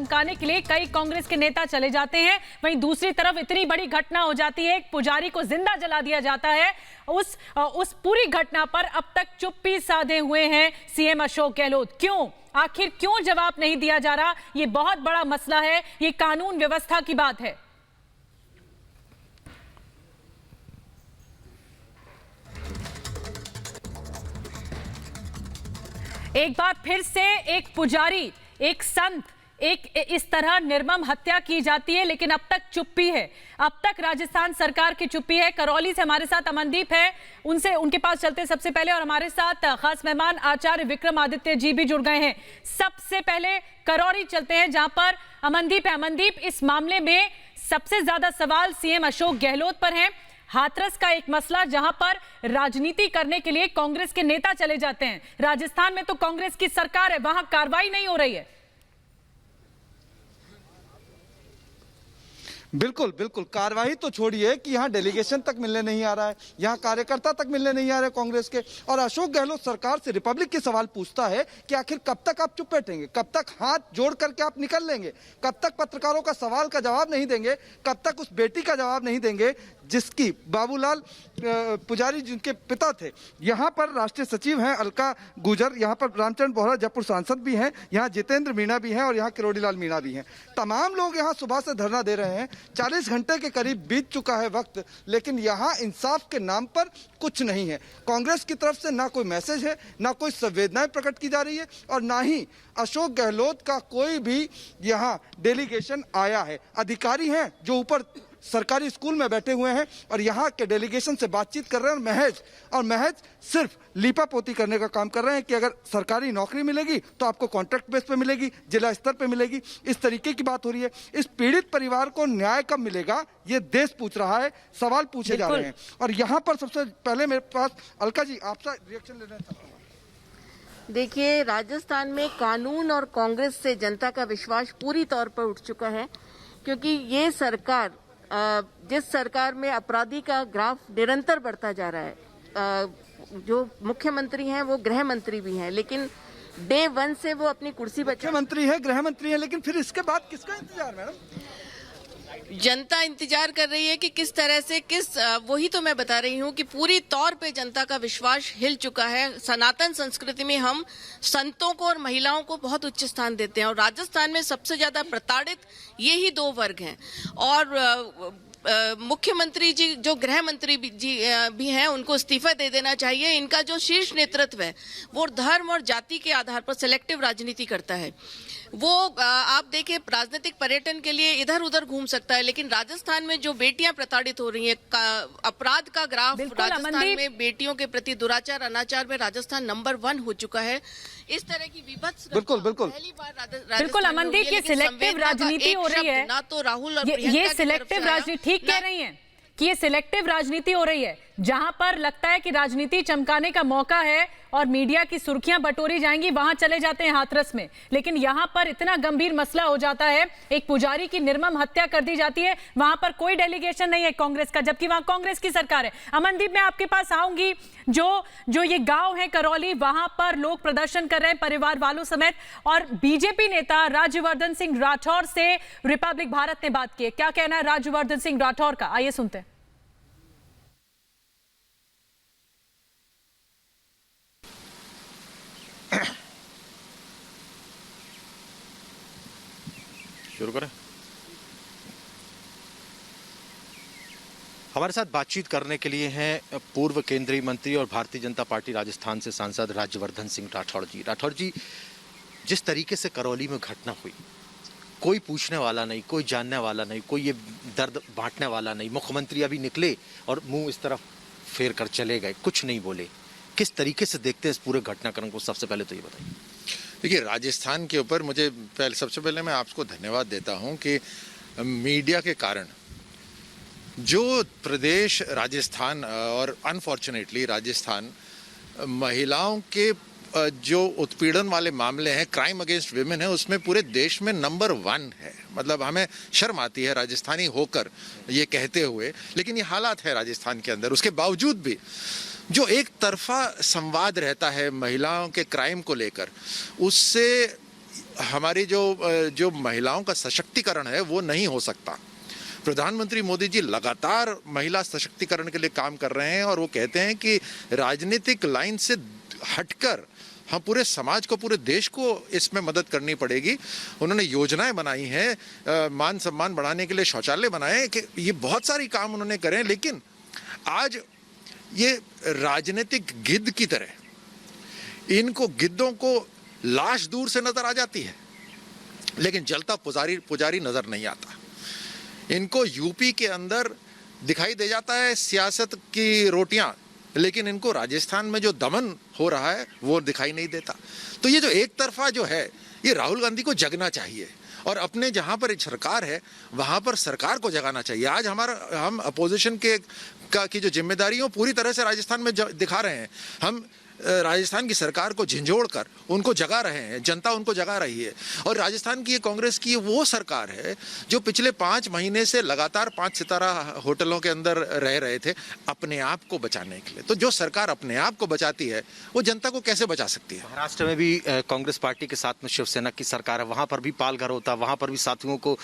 चमकाने के लिए कई कांग्रेस के नेता चले जाते हैं, वहीं दूसरी तरफ इतनी बड़ी घटना हो जाती है, एक पुजारी को जिंदा जला दिया जाता है। उस पूरी घटना पर अब तक चुप्पी साधे हुए हैं सीएम अशोक गहलोत। क्यों, आखिर क्यों जवाब नहीं दिया जा रहा? ये बहुत बड़ा मसला है, ये कानून व्यवस्था की बात है। एक बार फिर से एक पुजारी, एक संत, एक इस तरह निर्मम हत्या की जाती है, लेकिन अब तक चुप्पी है। अब तक राजस्थान सरकार की चुप्पी है। करौली से हमारे साथ अमनदीप है, उनके पास चलते सबसे पहले, और हमारे साथ खास मेहमान आचार्य विक्रमादित्य जी भी जुड़ गए हैं। सबसे पहले करौली चलते हैं जहां पर अमनदीप है। अमनदीप, इस मामले में सबसे ज्यादा सवाल सीएम अशोक गहलोत पर है। हाथरस का एक मसला जहां पर राजनीति करने के लिए कांग्रेस के नेता चले जाते हैं। राजस्थान में तो कांग्रेस की सरकार है, वहां कार्रवाई नहीं हो रही है। बिल्कुल बिल्कुल, कार्रवाई तो छोड़िए कि यहाँ डेलीगेशन तक मिलने नहीं आ रहा है, यहाँ कार्यकर्ता तक मिलने नहीं आ रहे कांग्रेस के। और अशोक गहलोत सरकार से रिपब्लिक की सवाल पूछता है कि आखिर कब तक आप चुप बैठेंगे, कब तक हाथ जोड़ करके आप निकल लेंगे, कब तक पत्रकारों का सवाल का जवाब नहीं देंगे, कब तक उस बेटी का जवाब नहीं देंगे जिसकी बाबूलाल पुजारी जिनके पिता थे। यहाँ पर राष्ट्रीय सचिव हैं अलका गुजर, यहाँ पर रामचंद्र बोहरा जयपुर सांसद भी हैं, यहाँ जितेंद्र मीणा भी हैं और यहाँ किरोड़ीलाल मीणा भी हैं। तमाम लोग यहाँ सुबह से धरना दे रहे हैं। 40 घंटे के करीब बीत चुका है वक्त, लेकिन यहाँ इंसाफ के नाम पर कुछ नहीं है। कांग्रेस की तरफ से ना कोई मैसेज है, ना कोई संवेदनाएं प्रकट की जा रही है, और ना ही अशोक गहलोत का कोई भी यहाँ डेलीगेशन आया है। अधिकारी हैं जो ऊपर सरकारी स्कूल में बैठे हुए हैं और यहाँ के डेलीगेशन से बातचीत कर रहे हैं, और महज सिर्फ लीपापोती करने का काम कर रहे हैं कि अगर सरकारी नौकरी मिलेगी तो आपको कॉन्ट्रैक्ट बेस पे मिलेगी, जिला स्तर पे मिलेगी, इस तरीके की बात हो रही है। इस पीड़ित परिवार को न्याय कब मिलेगा, ये देश पूछ रहा है, सवाल पूछे जा रहे हैं। और यहाँ पर सबसे पहले मेरे पास अलका जी आपसे रिएक्शन लेना चाहता हूँ। देखिए, राजस्थान में कानून और कांग्रेस से जनता का विश्वास पूरी तौर पर उठ चुका है, क्योंकि ये सरकार, जिस सरकार में अपराधी का ग्राफ निरंतर बढ़ता जा रहा है, जो मुख्यमंत्री हैं वो गृह मंत्री भी हैं, लेकिन डे 1 से वो अपनी कुर्सी पर, मुख्यमंत्री है, गृह मंत्री है, लेकिन फिर इसके बाद किसका इंतजार मैडम? जनता इंतजार कर रही है कि किस तरह से वही तो मैं बता रही हूँ कि पूरी तौर पे जनता का विश्वास हिल चुका है। सनातन संस्कृति में हम संतों को और महिलाओं को बहुत उच्च स्थान देते हैं, और राजस्थान में सबसे ज्यादा प्रताड़ित ये ही दो वर्ग हैं। और मुख्यमंत्री जी, जो गृह मंत्री भी हैं, उनको इस्तीफा दे देना चाहिए। इनका जो शीर्ष नेतृत्व है वो धर्म और जाति के आधार पर सिलेक्टिव राजनीति करता है। वो आप देखिए, राजनीतिक पर्यटन के लिए इधर उधर घूम सकता है, लेकिन राजस्थान में जो बेटियां प्रताड़ित हो रही हैं, अपराध का ग्राफ राजस्थान में बेटियों के प्रति दुराचार अनाचार में राजस्थान नंबर 1 हो चुका है। इस तरह की विभत्स बिल्कुल बिल्कुल अमनदीप, ये सिलेक्टिव राजनीति हो रही है ना, तो राहुल और ये सिलेक्टिव राजनीति, ठीक कह रही हैं कि ये सिलेक्टिव राजनीति हो रही है, जहां पर लगता है कि राजनीति चमकाने का मौका है और मीडिया की सुर्खियां बटोरी जाएंगी, वहां चले जाते हैं हाथरस में। लेकिन यहां पर इतना गंभीर मसला हो जाता है, एक पुजारी की निर्मम हत्या कर दी जाती है, वहां पर कोई डेलीगेशन नहीं है कांग्रेस का, जबकि वहां कांग्रेस की सरकार है। अमनदीप, मैं आपके पास आऊंगी। जो ये गांव है करौली, वहां पर लोग प्रदर्शन कर रहे हैं परिवार वालों समेत, और बीजेपी नेता राज्यवर्धन सिंह राठौर से रिपब्लिक भारत ने बात की है। क्या कहना है राज्यवर्धन सिंह राठौर का, आइए सुनते हैं। शुरू करें। हमारे साथ बातचीत करने के लिए हैं पूर्व केंद्रीय मंत्री और भारतीय जनता पार्टी राजस्थान से सांसद राज्यवर्धन सिंह राठौड़ जी। राठौड़ जी, जिस तरीके से करौली में घटना हुई, कोई पूछने वाला नहीं, कोई जानने वाला नहीं, कोई ये दर्द बांटने वाला नहीं। मुख्यमंत्री अभी निकले और मुंह इस तरफ फेर कर चले गए, कुछ नहीं बोले। किस तरीके से देखते हैं इस पूरे घटनाक्रम को? सबसे पहले तो ये बताइए। देखिए, राजस्थान के ऊपर सबसे पहले मैं आपको धन्यवाद देता हूं कि मीडिया के कारण जो प्रदेश राजस्थान, और अनफॉर्चुनेटली राजस्थान महिलाओं के जो उत्पीड़न वाले मामले हैं, क्राइम अगेंस्ट विमेन है, उसमें पूरे देश में नंबर 1 है। मतलब हमें शर्म आती है राजस्थानी होकर ये कहते हुए, लेकिन ये हालात है राजस्थान के अंदर। उसके बावजूद भी जो एक तरफा संवाद रहता है महिलाओं के क्राइम को लेकर, उससे हमारी जो महिलाओं का सशक्तिकरण है वो नहीं हो सकता। प्रधानमंत्री मोदी जी लगातार महिला सशक्तिकरण के लिए काम कर रहे हैं और वो कहते हैं कि राजनीतिक लाइन से हटकर हम पूरे समाज को, पूरे देश को इसमें मदद करनी पड़ेगी। उन्होंने योजनाएं बनाई हैं, मान सम्मान बढ़ाने के लिए शौचालय बनाए, कि ये बहुत सारी काम उन्होंने करे, लेकिन आज ये राजनीतिक गिद्ध की तरह इनको गिद्धों को लाश दूर से नजर आ जाती है लेकिन जलता पुजारी नजर नहीं आता। इनको यूपी के अंदर दिखाई दे जाता है सियासत की रोटियां, लेकिन इनको राजस्थान में जो दमन हो रहा है वो दिखाई नहीं देता। तो ये जो एक तरफा जो है, ये राहुल गांधी को जगना चाहिए और अपने जहां पर सरकार है वहां पर सरकार को जगाना चाहिए। आज हम अपोजिशन की जो जिम्मेदारी है पूरी तरह से राजस्थान में दिखा रहे हैं। हम राजस्थान की सरकार को झिंझोड़ कर उनको जगा रहे हैं, जनता उनको जगा रही है। और राजस्थान की कांग्रेस की वो सरकार है जो पिछले 5 महीने से लगातार 5 सितारा होटलों के अंदर रह रहे थे अपने आप को बचाने के लिए। तो जो सरकार अपने आप को बचाती है वो जनता को कैसे बचा सकती है? महाराष्ट्र में भी कांग्रेस पार्टी के साथ में शिवसेना की सरकार है, वहां पर भी पालघर होता है, वहां पर भी साथियों को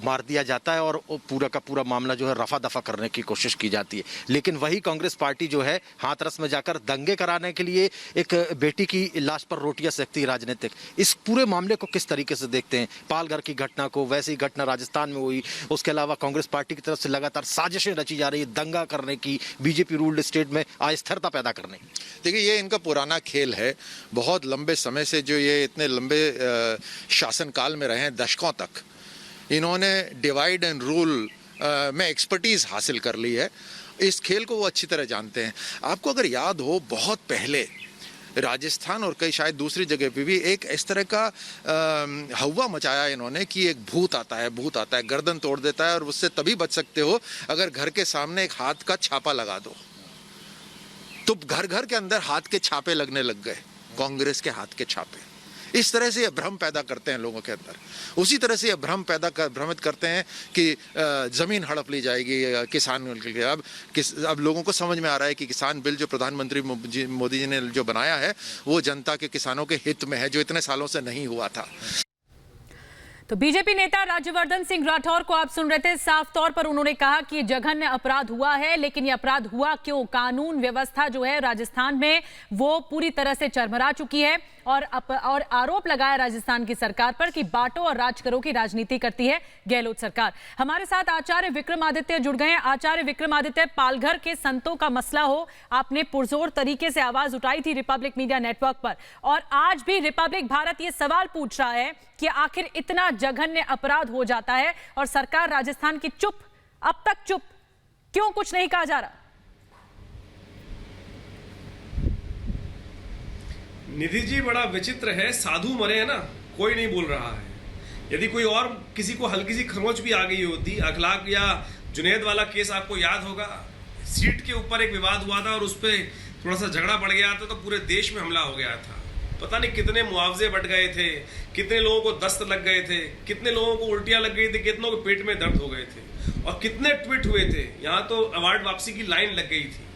मार दिया जाता है और पूरा का पूरा मामला जो है रफा दफा करने की कोशिश की जाती है। लेकिन वही कांग्रेस पार्टी जो है हाथरस में जाकर दंगे कराने के लिए एक बेटी की लाश पर रोटियां सेकती है राजनीतिक। इस पूरे मामले को किस तरीके से देखते हैं? पालघर की घटना को, वैसी घटना राजस्थान में हुई, उसके अलावा कांग्रेस पार्टी की तरफ से लगातार साजिशें रची जा रही है दंगा करने की, बीजेपी रूल्ड स्टेट में अस्थिरता पैदा करने की। देखिए, ये इनका पुराना खेल है। बहुत लंबे समय से जो ये इतने लंबे शासनकाल में रहे हैं, दशकों तक इन्होंने डिवाइड एंड रूल में एक्सपर्टीज हासिल कर ली है। इस खेल को वो अच्छी तरह जानते हैं। आपको अगर याद हो, बहुत पहले राजस्थान और कई शायद दूसरी जगह पे भी एक इस तरह का हवा मचाया इन्होंने कि एक भूत आता है, गर्दन तोड़ देता है और उससे तभी बच सकते हो अगर घर के सामने एक हाथ का छापा लगा दो। तो घर घर के अंदर हाथ के छापे लगने लग गए, कांग्रेस के हाथ के छापे। इस तरह से ये भ्रम पैदा करते हैं लोगों के अंदर। उसी तरह से ये भ्रमित करते हैं कि जमीन हड़प ली जाएगी किसान के लिए। अब लोगों को समझ में आ रहा है कि किसान बिल जो प्रधानमंत्री मोदी जी ने जो बनाया है वो जनता के, किसानों के हित में है, जो इतने सालों से नहीं हुआ था। तो बीजेपी नेता राज्यवर्धन सिंह राठौर को आप सुन रहे थे। साफ तौर पर उन्होंने कहा कि ये जघन्य अपराध हुआ है, लेकिन ये अपराध हुआ क्यों? कानून व्यवस्था जो है राजस्थान में वो पूरी तरह से चरमरा चुकी है और आरोप लगाया राजस्थान की सरकार पर कि बांटो और राज करो की राजनीति करती है गहलोत सरकार। हमारे साथ आचार्य विक्रमादित्य जुड़ गए हैं। आचार्य विक्रमादित्य, पालघर के संतों का मसला हो, आपने पुरजोर तरीके से आवाज उठाई थी रिपब्लिक मीडिया नेटवर्क पर, और आज भी रिपब्लिक भारत ये सवाल पूछ रहा है कि आखिर इतना जघन्य अपराध हो जाता है और सरकार राजस्थान की चुप, अब तक चुप, क्यों कुछ नहीं कहा जा रहा? निधि जी, बड़ा विचित्र है। साधु मरे हैं ना, कोई नहीं बोल रहा है। यदि कोई और किसी को हल्की सी खरोंच भी आ गई होती, अखलाक या जुनैद वाला केस आपको याद होगा, सीट के ऊपर एक विवाद हुआ था और उस पर थोड़ा सा झगड़ा बढ़ गया था तो पूरे देश में हमला हो गया था। पता नहीं कितने मुआवजे बट गए थे, कितने लोगों को दस्त लग गए थे, कितने लोगों को उल्टियां लग गई थी, कितनों के पेट में दर्द हो गए थे और कितने ट्वीट हुए थे। यहाँ तो अवार्ड वापसी की लाइन लग गई थी।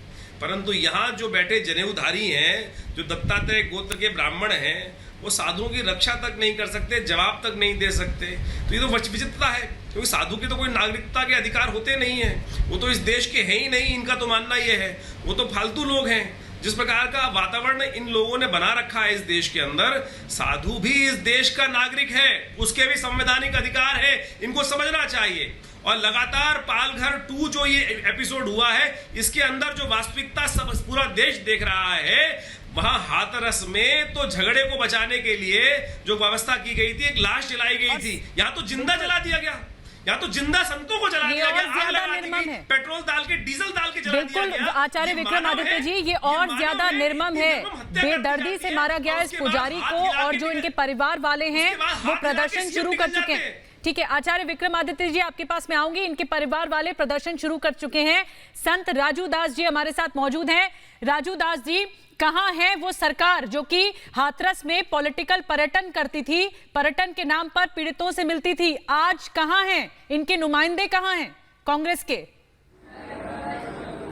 परंतु यहाँ जो बैठे जनेऊधारी हैं, जो दत्तात्रेय गोत्र के ब्राह्मण हैं, वो साधुओं की रक्षा तक नहीं कर सकते, जवाब तक नहीं दे सकते। तो ये तो विचित्रता है, क्योंकि साधु के तो कोई नागरिकता के अधिकार होते नहीं हैं, वो तो इस देश के हैं ही नहीं। इनका तो मानना ये है, वो तो फालतू लोग हैं। जिस प्रकार का वातावरण इन लोगों ने बना रखा है इस देश के अंदर, साधु भी इस देश का नागरिक है, उसके भी संवैधानिक अधिकार है, इनको समझना चाहिए। और लगातार पालघर 2 जो ये एपिसोड हुआ है, इसके अंदर जो वास्तविकता सब पूरा देश देख रहा है, वहां हाथरस में तो झगड़े को बचाने के लिए जो व्यवस्था की गई थी, एक लाश जलाई गई थी, यहाँ तो जिंदा जला दिया गया, यहाँ तो जिंदा संतों को जला दिया गया, आग लगा दी गई, पेट्रोल डाल के, डीजल डाल के जला दिया गया। आचार्य विक्रमादित्य जी, ये और ज्यादा निर्मम है। बेदर्दी से मारा गया इस पुजारी को और जो इनके परिवार वाले हैं वो प्रदर्शन शुरू कर चुके हैं। ठीक है, आचार्य विक्रमादित्य जी आपके पास में आऊंगी। इनके परिवार वाले प्रदर्शन शुरू कर चुके हैं। संत राजू दास जी हमारे साथ मौजूद हैं। राजू दास जी, कहां है वो सरकार जो कि हाथरस में पॉलिटिकल पर्यटन करती थी, पर्यटन के नाम पर पीड़ितों से मिलती थी? आज कहां हैं इनके नुमाइंदे? कहां हैं कांग्रेस के?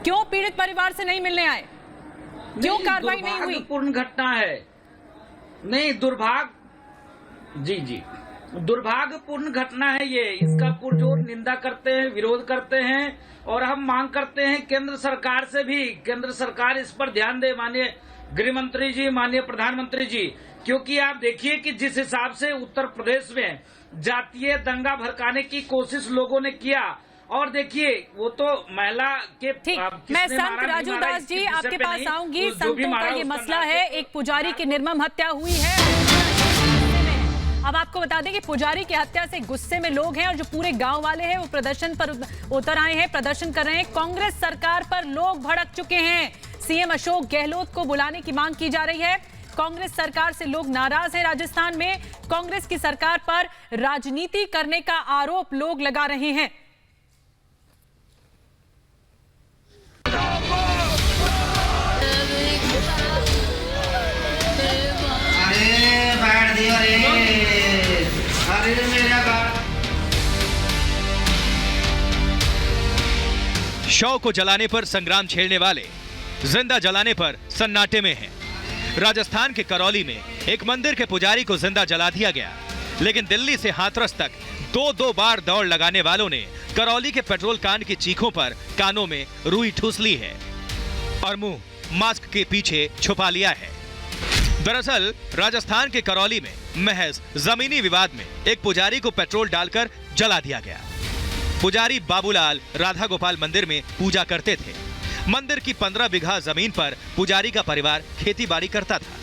क्यों पीड़ित परिवार से नहीं मिलने आए? क्यों कार्रवाई नहीं हुई? पूर्ण घटना है। नहीं, दुर्भाग्य जी जी, दुर्भाग्यपूर्ण घटना है ये। इसका पुरजोर निंदा करते हैं, विरोध करते हैं और हम मांग करते हैं केंद्र सरकार से भी, केंद्र सरकार इस पर ध्यान दे। माननीय गृह मंत्री जी, माननीय प्रधानमंत्री जी, क्योंकि आप देखिए कि जिस हिसाब से उत्तर प्रदेश में जातीय दंगा भड़काने की कोशिश लोगों ने किया, और देखिए वो तो महिला के ठीक, मैं संत राजू दास जी आपके पास आऊंगी। संतों का ये मसला है, एक पुजारी की निर्मम हत्या हुई है। अब आपको बता दें कि पुजारी की हत्या से गुस्से में लोग हैं और जो पूरे गांव वाले हैं वो प्रदर्शन पर उतर आए हैं, प्रदर्शन कर रहे हैं। कांग्रेस सरकार पर लोग भड़क चुके हैं। सीएम अशोक गहलोत को बुलाने की मांग की जा रही है। कांग्रेस सरकार से लोग नाराज हैं। राजस्थान में कांग्रेस की सरकार पर राजनीति करने का आरोप लोग लगा रहे हैं। शव को जलाने पर संग्राम छेड़ने वाले जिंदा जलाने पर सन्नाटे में हैं। राजस्थान के करौली में एक मंदिर के पुजारी को जिंदा जला दिया गया, लेकिन दिल्ली से हाथरस तक दो बार दौड़ लगाने वालों ने करौली के पेट्रोल कांड की चीखों पर कानों में रुई ठूस ली है और मुंह मास्क के पीछे छुपा लिया है। दरअसल राजस्थान के करौली में महज जमीनी विवाद में एक पुजारी को पेट्रोल डालकर जला दिया गया। पुजारी बाबूलाल राधा गोपाल मंदिर में पूजा करते थे। मंदिर की 15 बीघा जमीन पर पुजारी का परिवार खेती बाड़ी करता था,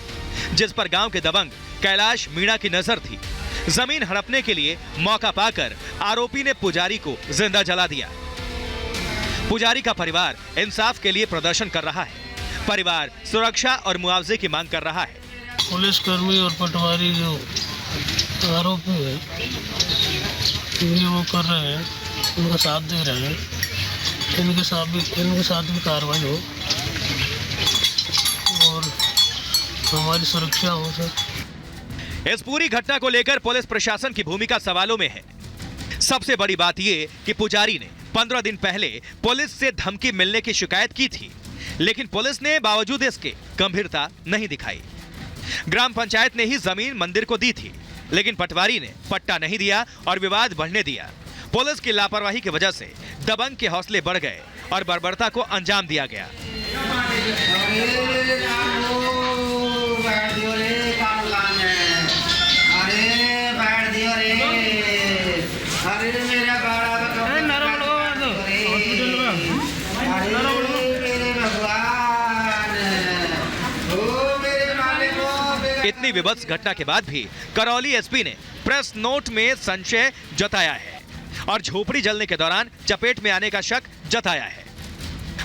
जिस पर गांव के दबंग कैलाश मीणा की नजर थी। जमीन हड़पने के लिए मौका पाकर आरोपी ने पुजारी को जिंदा जला दिया। पुजारी का परिवार इंसाफ के लिए प्रदर्शन कर रहा है। परिवार सुरक्षा और मुआवजे की मांग कर रहा है। पुलिसकर्मी और पटवारी जो आरोपी है, ये वो कर रहे हैं, उनका साथ दे रहे हैं, इनके साथ भी कार्रवाई हो और हमारी सुरक्षा हो सर। इस पूरी घटना को लेकर पुलिस प्रशासन की भूमिका सवालों में है। सबसे बड़ी बात यह कि पुजारी ने 15 दिन पहले पुलिस से धमकी मिलने की शिकायत की थी, लेकिन पुलिस ने बावजूद इसके गंभीरता नहीं दिखाई। ग्राम पंचायत ने ही जमीन मंदिर को दी थी, लेकिन पटवारी ने पट्टा नहीं दिया और विवाद बढ़ने दिया। पुलिस की लापरवाही की वजह से दबंग के हौसले बढ़ गए और बर्बरता को अंजाम दिया गया। इतनी विभत्स घटना के बाद भी करौली एसपी ने प्रेस नोट में संशय जताया है और झोपड़ी जलने के दौरान चपेट में आने का शक जताया है।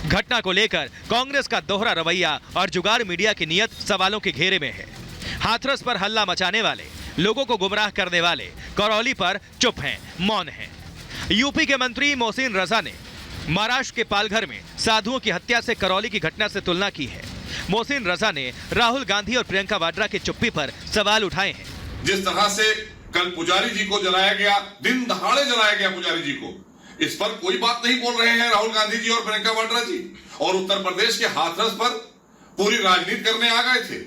घटना को लेकर कांग्रेस का दोहरा रवैया और जुगाड़ मीडिया की नीयत सवालों के घेरे में है। हाथरस पर हल्ला मचाने वाले, लोगों को गुमराह करने वाले करौली पर चुप हैं, मौन हैं। यूपी के मंत्री मोहसिन रजा ने महाराष्ट्र के पालघर में साधुओं की हत्या से करौली की घटना से तुलना की है। मोहसिन रजा ने राहुल गांधी और प्रियंका वाड्रा की चुप्पी पर सवाल उठाए हैं। जिस तरह से कल पुजारी जी को जलाया गया, दिन दहाड़े जलाया गया पुजारी जी को, इस पर कोई बात नहीं बोल रहे हैं राहुल गांधी जी और प्रियंका वाड्रा जी, और उत्तर प्रदेश के हाथरस पर पूरी राजनीति करने आ गए थे।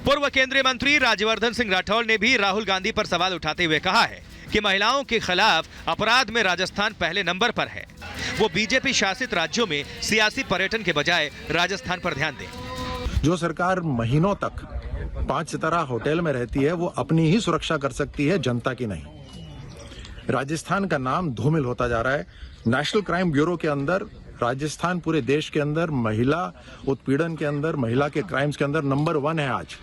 पूर्व केंद्रीय मंत्री राज्यवर्धन सिंह राठौड़ ने भी राहुल गांधी पर सवाल उठाते हुए कहा है कि महिलाओं के खिलाफ अपराध में राजस्थान पहले नंबर पर है। वो बीजेपी शासित राज्यों में सियासी पर्यटन के बजाय राजस्थान पर ध्यान दें। जो सरकार महीनों तक 5 सितारा होटल में रहती है, वो अपनी ही सुरक्षा कर सकती है, जनता की नहीं। राजस्थान का नाम धूमिल होता जा रहा है। नेशनल क्राइम ब्यूरो के अंदर राजस्थान पूरे देश के अंदर महिला उत्पीड़न के अंदर, महिला के क्राइम्स के अंदर नंबर 1 है आज।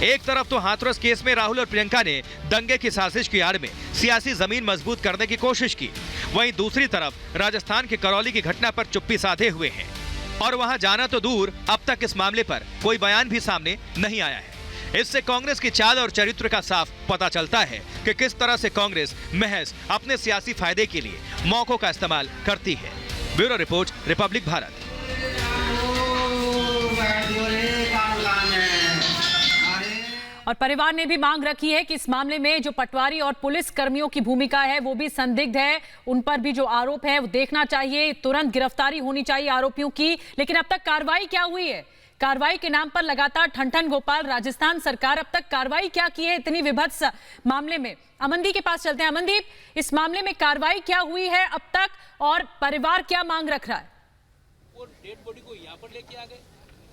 एक तरफ तो हाथरस केस में राहुल और प्रियंका ने दंगे की साजिश की आड़ में सियासी जमीन मजबूत करने की कोशिश की, वहीं दूसरी तरफ राजस्थान के करौली की घटना पर चुप्पी साधे हुए हैं और वहां जाना तो दूर, अब तक इस मामले पर कोई बयान भी सामने नहीं आया है। इससे कांग्रेस की चाल और चरित्र का साफ पता चलता है कि किस तरह से कांग्रेस महज अपने सियासी फायदे के लिए मौकों का इस्तेमाल करती है। Bureau report, Republic Bharat. और परिवार ने भी मांग रखी है कि इस मामले में जो पटवारी और पुलिस कर्मियों की भूमिका है वो भी संदिग्ध है। उन पर भी जो आरोप है वो देखना चाहिए, तुरंत गिरफ्तारी होनी चाहिए आरोपियों की। लेकिन अब तक कार्रवाई क्या हुई है? कार्रवाई के नाम पर लगातार ठन-ठन गोपाल। राजस्थान सरकार अब तक कार्रवाई क्या की है इतनी विभत्स मामले में? अमनदीप के पास चलते हैं। अमनदीप, इस मामले में कार्रवाई क्या हुई है अब तक और परिवार क्या मांग रख रहा है? वो डेड बॉडी को यहाँ पर लेके आ गए,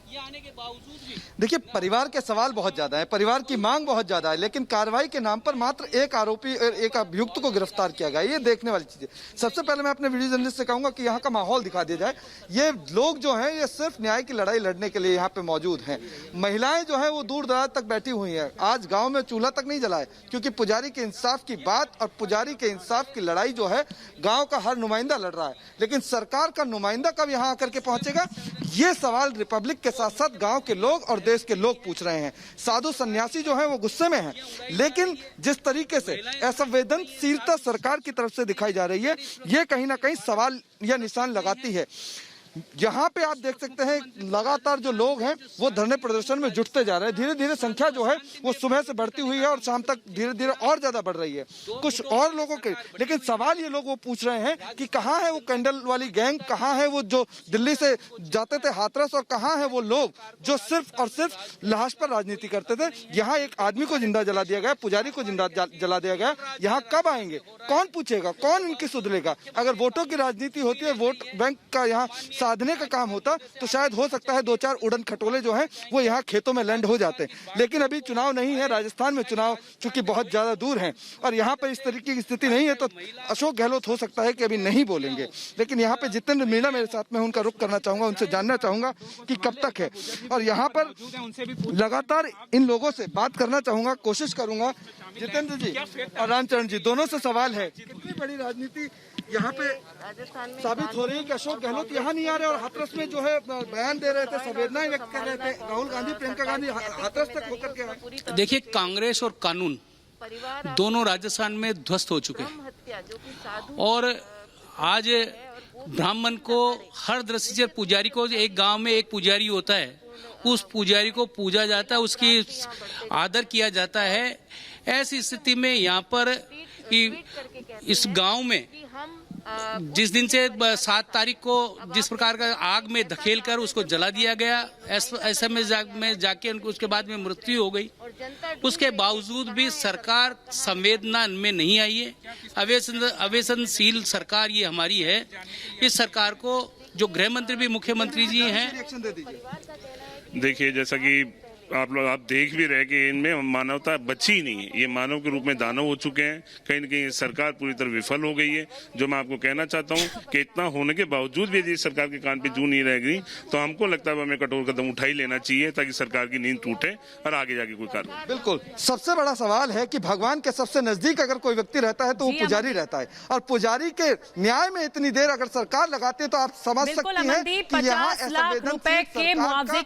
ये आने के बावजूद भी देखिए, परिवार के सवाल बहुत ज्यादा है, परिवार की मांग बहुत ज्यादा है, लेकिन कार्रवाई के नाम पर मात्र एक आरोपी, एक अभियुक्त को गिरफ्तार किया गया। ये देखने वाली चीज है। सबसे पहले मैं अपने वीडियो जर्नलिस्ट से कहूंगा कि यहाँ का माहौल दिखा दिया जाए। ये लोग जो हैं ये सिर्फ न्याय की लड़ाई लड़ने के लिए यहाँ पे मौजूद हैं। महिलाएं जो है वो दूर दराज तक बैठी हुई हैं। आज गाँव में चूल्हा तक नहीं जला है, क्योंकि पुजारी के इंसाफ की बात और पुजारी के इंसाफ की लड़ाई जो है गाँव का हर नुमाइंदा लड़ रहा है। लेकिन सरकार का नुमाइंदा कब यहाँ आकर के पहुंचेगा, ये सवाल रिपब्लिक के साथ साथ गांव के लोग और देश के लोग पूछ रहे हैं। साधु सन्यासी जो हैं वो गुस्से में हैं, लेकिन जिस तरीके से असंवेदनशीलता सरकार की तरफ से दिखाई जा रही है, ये कहीं ना कहीं सवाल या निशान लगाती है। यहाँ पे आप देख सकते हैं लगातार जो लोग हैं वो धरने प्रदर्शन में जुटते जा रहे हैं। धीरे धीरे संख्या जो है वो सुबह से बढ़ती हुई है और शाम तक धीरे धीरे और ज्यादा बढ़ रही है कुछ और लोगों के। लेकिन सवाल ये लोग वो पूछ रहे हैं कि कहाँ है वो कैंडल वाली गैंग, कहाँ है वो जो दिल्ली से जाते थे हाथरस, और कहाँ है वो लोग जो सिर्फ और सिर्फ लाश पर राजनीति करते थे। यहाँ एक आदमी को जिंदा जला दिया गया, पुजारी को जिंदा जला दिया गया। यहाँ कब आएंगे, कौन पूछेगा, कौन इनकी सुधरेगा? अगर वोटों की राजनीति होती है, वोट बैंक का यहाँ साधने का काम होता, तो शायद हो सकता है 2-4 उड़न खटोले जो हैं वो यहाँ खेतों में लैंड हो जाते। लेकिन अभी चुनाव नहीं है, राजस्थान में चुनाव चूंकि बहुत ज्यादा दूर हैं और यहाँ पर इस तरीके की स्थिति नहीं है, तो अशोक गहलोत हो सकता है कि अभी नहीं बोलेंगे। लेकिन यहाँ पे जितेंद्र मीणा मेरे साथ में, उनका रुख करना चाहूंगा, उनसे जानना चाहूंगा कि कब तक है। और यहाँ पर लगातार इन लोगों से बात करना चाहूंगा, कोशिश करूंगा। जितेंद्र जी और रामचरण जी, दोनों से सवाल है, कितनी बड़ी राजनीति यहाँ पे साबित हो रही है कि अशोक गहलोत यहाँ नहीं आ रहे और हाथरस में जो है बयान दे रहे थे, संवेदनाएं व्यक्त कर रहे थे। राहुल गांधी, प्रियंका गांधी हाथरस तक होकर के आए। देखिए, कांग्रेस और कानून दोनों राजस्थान में ध्वस्त हो चुके हैं और आज ब्राह्मण को, हर दृष्टि से पुजारी को, एक गांव में एक पुजारी होता है, उस पुजारी को पूजा जाता है, उसकी आदर किया जाता है। ऐसी स्थिति में यहाँ पर इस गांव में जिस दिन से 7 तारीख को जिस प्रकार का आग में धकेल कर उसको जला दिया गया, ऐसे में जाके उनको उसके बाद में मृत्यु हो गई। उसके बावजूद भी सरकार संवेदना में नहीं आई है। अवेसनशील सरकार ये हमारी है। इस सरकार को जो गृह मंत्री भी मुख्यमंत्री जी हैं, देखिए जैसा कि आप लोग देख भी रहे कि इनमें मानवता बची ही नहीं है। ये मानव के रूप में दानव हो चुके हैं। कहीं न कहीं सरकार पूरी तरह विफल हो गई है। जो मैं आपको कहना चाहता हूँ कि इतना होने के बावजूद भी यदि सरकार के कान पे जू नहीं रह गई, तो हमको लगता है हमें कठोर कदम उठा ही लेना चाहिए ताकि सरकार की नींद टूटे और आगे जाके कोई कार्रवाई। बिल्कुल, सबसे बड़ा सवाल है कि भगवान के सबसे नजदीक अगर कोई व्यक्ति रहता है तो वो पुजारी रहता है, और पुजारी के न्याय में इतनी देर अगर सरकार लगाती है तो आप समझ सकती हैं कि यहाँ 50 लाख रुपए के मुआवजे